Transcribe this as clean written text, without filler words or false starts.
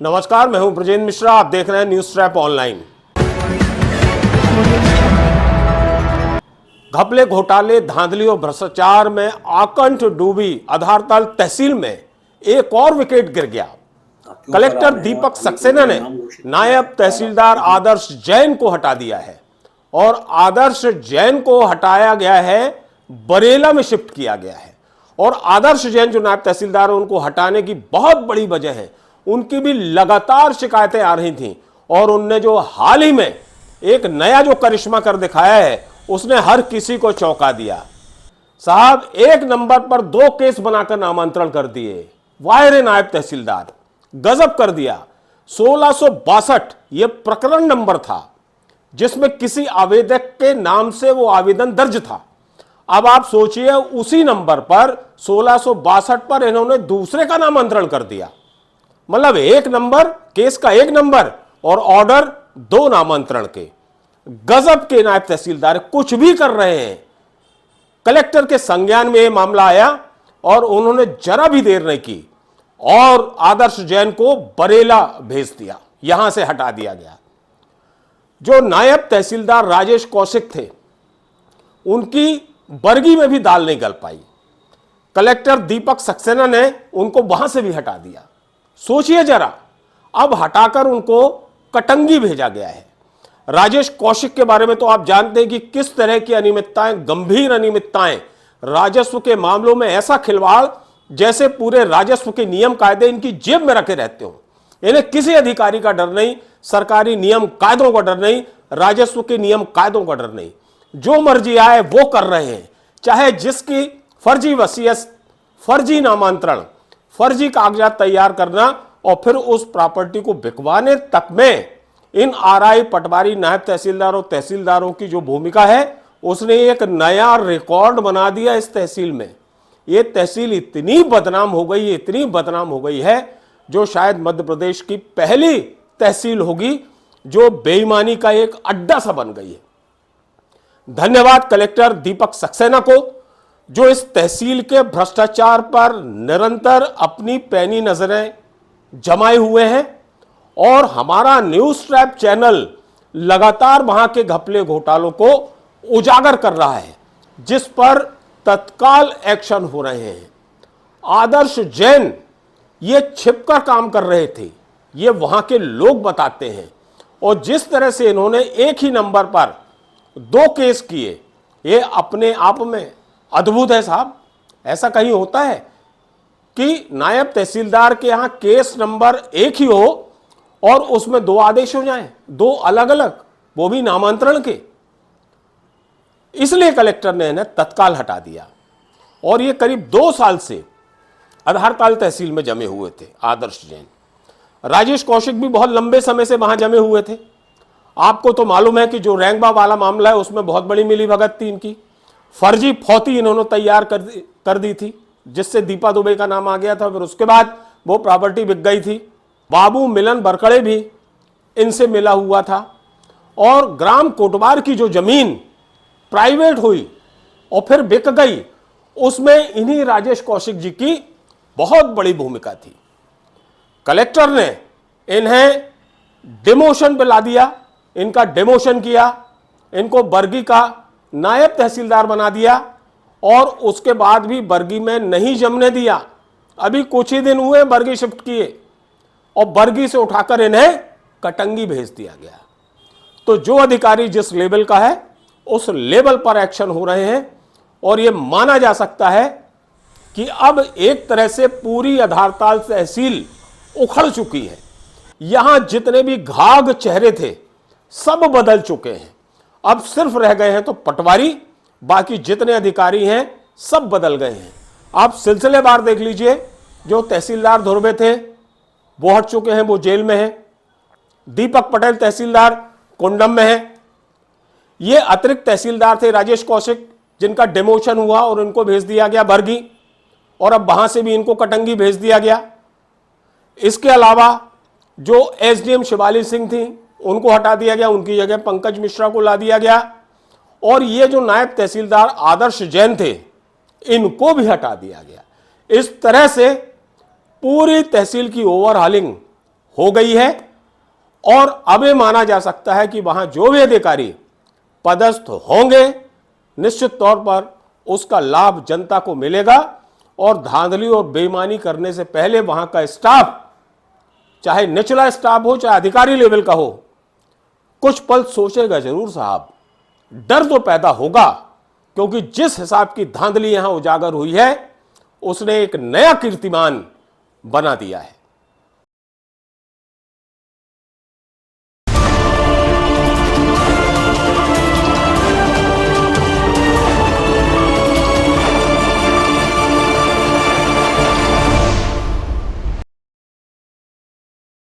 नमस्कार, मैं हूं ब्रजेंद्र मिश्रा। आप देख रहे हैं न्यूज ट्रैप ऑनलाइन। घपले, घोटाले, धांधली और भ्रष्टाचार में आकंठ डूबी आधारताल तहसील में एक और विकेट गिर गया। कलेक्टर दीपक सक्सेना ने नायब तहसीलदार आदर्श जैन को हटा दिया है और आदर्श जैन को हटाया गया है, बरेला में शिफ्ट किया गया है। और आदर्श जैन जो नायब तहसीलदार है, उनको हटाने की बहुत बड़ी वजह है, उनकी भी लगातार शिकायतें आ रही थीं और उनने जो हाल ही में एक नया जो करिश्मा कर दिखाया है, उसने हर किसी को चौंका दिया। साहब, एक नंबर पर 2 केस बनाकर नामांतरण कर दिए। वायरे नायब तहसीलदार, गजब कर दिया। 1662 यह प्रकरण नंबर था जिसमें किसी आवेदक के नाम से वो आवेदन दर्ज था। अब आप सोचिए, उसी नंबर पर 1662 पर इन्होंने दूसरे का नामांतरण कर दिया। मतलब एक नंबर, केस का एक नंबर और ऑर्डर 2 नामांतरण के। गजब के नायब तहसीलदार कुछ भी कर रहे हैं। कलेक्टर के संज्ञान में यह मामला आया और उन्होंने जरा भी देर नहीं की और आदर्श जैन को बरेला भेज दिया, यहां से हटा दिया गया। जो नायब तहसीलदार राजेश कौशिक थे, उनकी बरगी में भी दाल नहीं गल पाई। कलेक्टर दीपक सक्सेना ने उनको वहां से भी हटा दिया। सोचिए जरा, अब हटाकर उनको कटंगी भेजा गया है। राजेश कौशिक के बारे में तो आप जानते हैं कि किस तरह की अनियमितताएं, गंभीर अनियमितताएं, राजस्व के मामलों में ऐसा खिलवाड़ जैसे पूरे राजस्व के नियम कायदे इनकी जेब में रखे रहते हो। इन्हें किसी अधिकारी का डर नहीं, सरकारी नियम कायदों का डर नहीं, राजस्व के नियम कायदों का डर नहीं। जो मर्जी आए वो कर रहे हैं। चाहे जिसकी फर्जी वसीयत, फर्जी नामांतरण, फर्जी कागजात तैयार करना और फिर उस प्रॉपर्टी को बिकवाने तक में इन आरआई, पटवारी, नायब तहसीलदार और तहसीलदारों की जो भूमिका है, उसने एक नया रिकॉर्ड बना दिया इस तहसील में। ये तहसील इतनी बदनाम हो गई, इतनी बदनाम हो गई है, जो शायद मध्य प्रदेश की पहली तहसील होगी जो बेईमानी का एक अड्डा सा बन गई है। धन्यवाद कलेक्टर दीपक सक्सेना को, जो इस तहसील के भ्रष्टाचार पर निरंतर अपनी पैनी नजरें जमाए हुए हैं और हमारा न्यूज ट्रैप चैनल लगातार वहां के घपले घोटालों को उजागर कर रहा है, जिस पर तत्काल एक्शन हो रहे हैं। आदर्श जैन ये छिपकर काम कर रहे थे, ये वहां के लोग बताते हैं। और जिस तरह से इन्होंने एक ही नंबर पर 2 केस किए, ये अपने आप में अद्भुत है साहब। ऐसा कहीं होता है कि नायब तहसीलदार के यहां केस नंबर 1 ही हो और उसमें 2 आदेश हो जाएं, 2 अलग अलग, वो भी नामांतरण के। इसलिए कलेक्टर ने इन्हें तत्काल हटा दिया और ये करीब 2 साल से आधारताल तहसील में जमे हुए थे। आदर्श जैन, राजेश कौशिक भी बहुत लंबे समय से वहां जमे हुए थे। आपको तो मालूम है कि जो रैंगबा वाला मामला है, उसमें बहुत बड़ी मिलीभगत थी इनकी। फर्जी फौती इन्होंने तैयार कर दी थी, जिससे दीपा दुबे का नाम आ गया था। फिर उसके बाद वो प्रॉपर्टी बिक गई थी। बाबू मिलन बरकड़े भी इनसे मिला हुआ था और ग्राम कोटवार की जो जमीन प्राइवेट हुई और फिर बिक गई, उसमें इन्हीं राजेश कौशिक जी की बहुत बड़ी भूमिका थी। कलेक्टर ने इन्हें डिमोशन पे ला दिया, इनका डिमोशन किया, इनको बरगी का नायब तहसीलदार बना दिया और उसके बाद भी बरगी में नहीं जमने दिया। अभी कुछ ही दिन हुए बरगी शिफ्ट किए और बरगी से उठाकर इन्हें कटंगी भेज दिया गया। तो जो अधिकारी जिस लेवल का है, उस लेवल पर एक्शन हो रहे हैं और यह माना जा सकता है कि अब एक तरह से पूरी आधारताल तहसील उखड़ चुकी है। यहां जितने भी घाघ चेहरे थे, सब बदल चुके हैं। अब सिर्फ रह गए हैं तो पटवारी, बाकी जितने अधिकारी हैं सब बदल गए हैं। आप सिलसिलेवार देख लीजिए। जो तहसीलदार धुर्वे थे वो हट चुके हैं, वो जेल में हैं। दीपक पटेल तहसीलदार कुंडम में है। ये अतिरिक्त तहसीलदार थे राजेश कौशिक, जिनका डिमोशन हुआ और इनको भेज दिया गया बरगी, और अब वहां से भी इनको कटंगी भेज दिया गया। इसके अलावा जो एसडीएम शिवाली सिंह थी, उनको हटा दिया गया, उनकी जगह पंकज मिश्रा को ला दिया गया। और ये जो नायब तहसीलदार आदर्श जैन थे, इनको भी हटा दिया गया। इस तरह से पूरी तहसील की ओवरहालिंग हो गई है और अब ये माना जा सकता है कि वहां जो भी अधिकारी पदस्थ होंगे निश्चित तौर पर उसका लाभ जनता को मिलेगा और धांधली और बेईमानी करने से पहले वहां का स्टाफ, चाहे निचला स्टाफ हो चाहे अधिकारी लेवल का हो, कुछ पल सोचेगा जरूर साहब। डर तो पैदा होगा क्योंकि जिस हिसाब की धांधली यहां उजागर हुई है उसने एक नया कीर्तिमान बना दिया है।